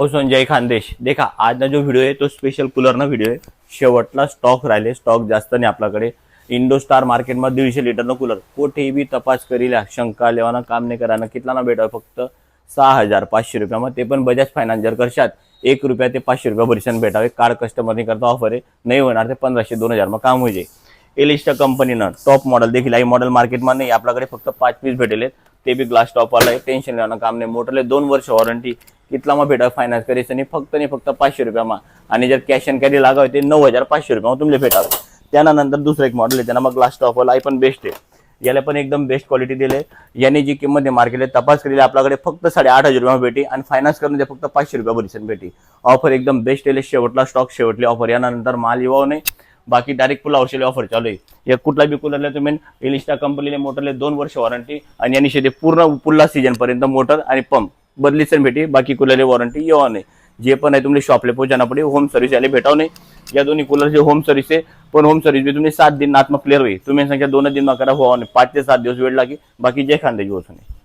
हो संजय खानदेश, देखा आज ना जो व्हिडिओ आहे तो स्पेशल कूलर ना व्हिडिओ आहे। शेवटला स्टॉक राहिले, स्टॉक जास्त नाही आपल्याकडे। इंडोस्टार मार्केटमध्ये 150 लिटरनं कूलर कोठेही बी तपास करील्या, शंका लेवाना काम नाही कराना, कितला भेटा फक्त 6500 रुपयामध्ये, ते पण बजाज फायनान्स जर करशात 1 रुपया ते 500 रुपया भरिसन भेटावे। कार्ड कस्टमरनी करता ऑफर आहे, नाही होणार ते 1500-2000 में काम हो जाए। एलिस्टा कंपनीनं टॉप मॉडेल देखील आहे, मॉडेल मार्केटमध्ये नाही आपल्याकडे, फक्त 5 पीस भेटेले, ते बी ग्लास टॉप वाला आहे। टेन्शन लेवाना काम नाही, मोटरले 2 वर्ष वॉरंटी, कितला में भेटा फायनान्स करीस आणि फक्त 500 रुपया में, आणि जर कॅश एंड कॅरी लागावे ते 9500 रुपया तुमले भेटावे। त्यानंतर दुसरं एक मॉडेल आहे, त्यांना मग ग्लास टॉप वाला आहे, पण बेस्ट आहे। याला पण एकदम बेस्ट क्वालिटी दिले, याने जी किंमत आहे मार्केटला तपास केलेली आपल्याकडे फक्त 8500 रुपया भेटी, आणि फायनान्स करून ते फक्त 500 रुपया भरिसन भेटी। ऑफर एकदम बेस्ट आहे, शेवटला स्टॉक, शेवटली ऑफर, यानंतर माल येऊ नाही, बाकी डायरेक्ट पुला औषधी ऑफर चालू आहे। या कुठला बी कूलरला तुम्ही एलिस्टा कंपनीने मोटरले 2 वर्ष वॉरंटी, आणि यांनी शेती पूर्ण पुल्ला सीजन पर्यंत मोटर आणि पंप बदलीसन भेटी, बाकी कूलरले वॉरंटी येऊ नाही। जे पण आहे तुम्ही शॉपले पोहोचाना पडे, होम सर्व्हिस याले भेटाव नाही। या दोन्ही कूलरचे होम सर्व्हिस आहे, पण होम सर्व्हिस बी तुम्ही 7 दिन आत्मा क्लिअर होईल, तुम्ही संख्या 2 दिन में करा, हो 5 ते 7 दिवस वेळ लागी, बाकी जे खांदे होत नाही।